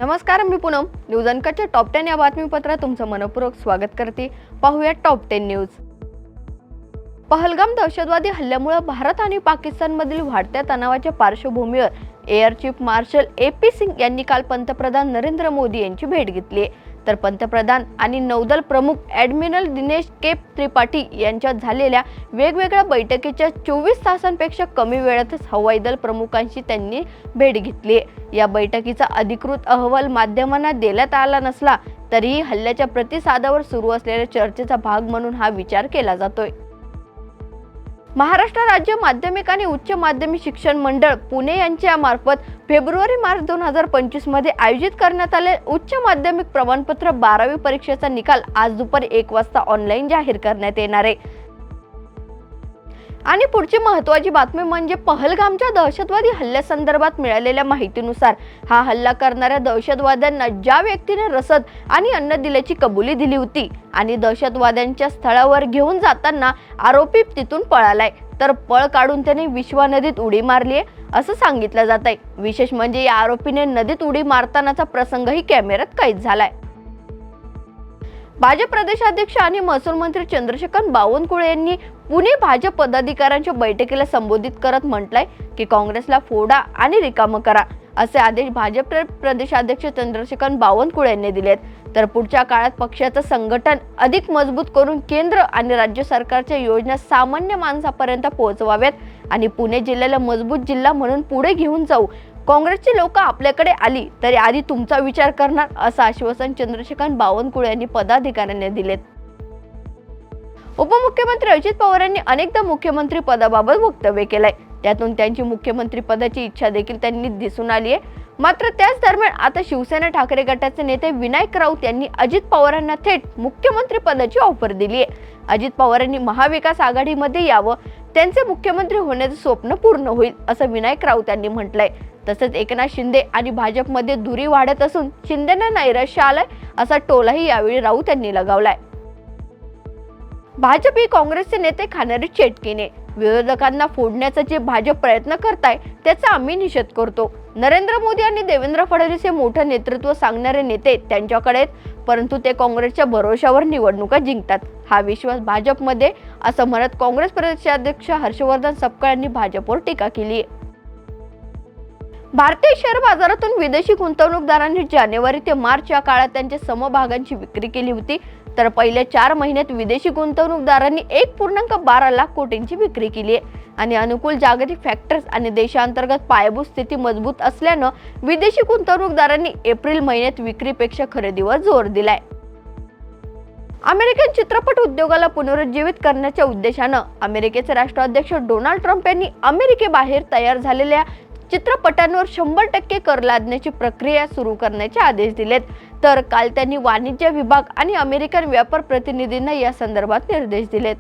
नमस्कार, मी Poonam. News अनकटच्या top 10 या बातमीपत्रात तुमचं मनपूर्वक स्वागत करते. पाहूया टॉप 10 न्यूज. पहलगाम दहशतवादी हल्ल्यामुळे भारत आणि पाकिस्तानमधील वाढत्या तणावाच्या पार्श्वभूमीवर air chief marshal A P. Singh यांनी काल पंतप्रधान नरेंद्र मोदी यांची भेट घेतली. तर पंतप्रधान आणि नौदल प्रमुख ॲडमिरल दिनेश के त्रिपाठी यांच्यात झालेल्या वेगवेगळ्या बैठकीच्या 24 तासांपेक्षा कमी वेळातच हवाई दल प्रमुखांशी त्यांनी भेट घेतली. या बैठकीचा अधिकृत अहवाल माध्यमांना देण्यात आला नसला तरीही हल्ल्याच्या प्रतिसादावर सुरू असलेल्या चर्चेचा भाग म्हणून हा विचार केला जातोय. महाराष्ट्र राज्य माध्यमिक आणि उच्च माध्यमिक शिक्षण मंडळ पुणे यांच्या मार्फत फेब्रुवारी-मार्च 2025 मध्ये आयोजित करण्यात आलेल्या उच्च माध्यमिक प्रमाणपत्र 12वी परीक्षेचा निकाल आज दुपारी 1 वाजता ऑनलाईन जाहीर करण्यात येणार आहे. आणि पुढची महत्त्वाची बातमी म्हणजे पहलगामच्या दहशतवादी हल्ल्यासंदर्भात मिळालेल्या माहितीनुसार हा हल्ला करणाऱ्या दहशतवाद्यांना ज्या व्यक्तीने रसद आणि अन्न दिल्याची कबुली दिली होती आणि दहशतवाद्यांच्या स्थळावर घेऊन जाताना आरोपी तिथून पळालाय, तर पळ काढून त्याने विश्वा नदीत उडी मारली आहे असं सांगितलं जात आहे. विशेष म्हणजे या आरोपीने नदीत उडी मारतानाचा प्रसंगही कॅमेऱ्यात कैद झालाय. भाजप प्रदेशाध्यक्ष आणि महसूल मंत्री चंद्रशेखर बावनकुळे यांनी पुणे भाजप पदाधिकाऱ्यांच्या बैठकीला संबोधित करत म्हटलंय की काँग्रेसला फोडा आणि रिकामं करा असे आदेश भाजप प्रदेशाध्यक्ष चंद्रशेखर बावनकुळे यांनी दिलेत. तर पुढच्या काळात पक्षाचं संघटन अधिक मजबूत करून केंद्र आणि राज्य सरकारच्या योजना सामान्य माणसापर्यंत पोहोचवाव्यात आणि पुणे जिल्ह्याला मजबूत जिल्हा म्हणून पुढे घेऊन जाऊ. काँग्रेसची लोक आपल्याकडे आली तरी आधी तुमचा विचार करणार असं आश्वासन चंद्रशेखर बावनकुळे यांनी पदाधिकाऱ्यांना दिलेत. उपमुख्यमंत्री अजित पवार यांनी अनेकदा मुख्यमंत्री पदाबाबत वक्तव्य केलंय. त्यातून त्यांची मुख्यमंत्री पदाची इच्छा देखील त्यांनी दिसून आली आहे. मात्र त्याच दरम्यान आता शिवसेना ठाकरे गटाचे नेते विनायक राऊत यांनी अजित पवारांना थेट मुख्यमंत्री पदाची ऑफर दिली आहे. अजित पवार यांनी महाविकास आघाडीमध्ये यावं, त्यांचे मुख्यमंत्री होण्याचं स्वप्न पूर्ण होईल असं विनायक राऊत यांनी म्हटलंय. तसंच एकनाथ शिंदे आणि भाजपमध्ये दुरी वाढत असून शिंदेंना नैराश्य आलंय असा टोलाही यावेळी राऊत यांनी लगावलाय. भाजप ही काँग्रेसचे नेते खाणारी चेटकीने. विरोधकांना फोडण्याचा जे भाजप प्रयत्न करताय त्याचा आम्ही निषेध करतो. नरेंद्र मोदी आणि देवेंद्र फडणवीस हे मोठं नेतृत्व सांगणारे नेते त्यांच्याकडे, परंतु ते काँग्रेसच्या भरोशावर निवडणुका जिंकतात हा विश्वास भाजपमध्ये असं म्हणत काँग्रेस प्रदेशाध्यक्ष हर्षवर्धन सपकाळ यांनी भाजपवर टीका केली आहे. भारतीय शेअर बाजारातून विदेशी गुंतवणूकदारांनी जानेवारी ते मार्च या काळात त्यांच्या समभागांची विक्री केली होती. तर पहिल्या 4 महिन्यात विदेशी गुंतवणूकदारांनी 1.12 लाख कोटींची विक्री केली आहे. आणि अनुकूल जागतिक फॅक्टर्स आणि देशांतर्गत पायाभूत स्थिती मजबूत असल्यानं विदेशी गुंतवणूकदारांनी एप्रिल महिन्यात विक्रीपेक्षा खरेदीवर जोर दिलाय. अमेरिकन चित्रपट उद्योगाला पुनरुज्जीवित करण्याच्या उद्देशानं अमेरिकेचे राष्ट्राध्यक्ष डोनाल्ड ट्रम्प यांनी अमेरिकेबाहेर तयार झालेल्या चित्रपटांवर 100% कर लादण्याची प्रक्रिया सुरू करण्याचे आदेश दिलेत. तर काल त्यांनी वाणिज्य विभाग आणि अमेरिकन व्यापार प्रतिनिधींना या संदर्भात निर्देश दिलेत.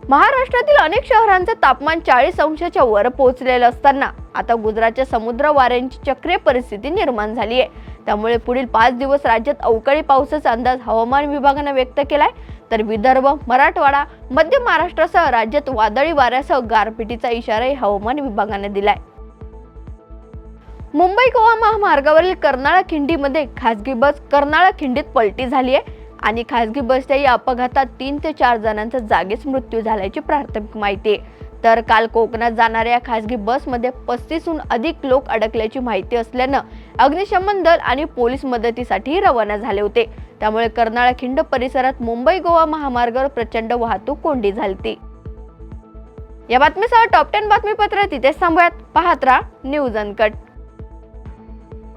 महाराष्ट्रातील अनेक शहरांचे तापमान 40 अंशाच्या वर पोहोचलेलं असताना आता गुजरातच्या समुद्र वाऱ्यांची चक्रीय परिस्थिती निर्माण झाली आहे. त्यामुळे पुढील 5 दिवस राज्यात अवकाळी पावसाचा अंदाज हवामान विभागाने व्यक्त केलाय. तर विदर्भ, मराठवाडा, मध्य महाराष्ट्रासह राज्यात वादळी वाऱ्यासह गारपिटीचा इशाराही हवामान विभागाने दिलाय. मुंबई गोवा महामार्गावरील कर्नाळा खिंडीमध्ये खासगी बस कर्नाळा खिंडीत पलटी झाली आहे आणि खासगी बसच्या या अपघातात 3 ते 4 जणांचा जागीच मृत्यू झाल्याची प्राथमिक माहिती आहे. तर काल कोकणात जाणाऱ्या खासगी बसमध्ये 35हून अधिक लोक अडकल्याची माहिती असल्यानं अग्निशमन दल आणि पोलीस मदतीसाठी रवाना झाले होते. त्यामुळे कर्नाळा खिंड परिसरात मुंबई गोवा महामार्गावर प्रचंड वाहतूक कोंडी झाली. या बातमीसह टॉप 10 बातमीपत्र तिथेच थांबूयात. पाहत राहा न्यूज अनकट.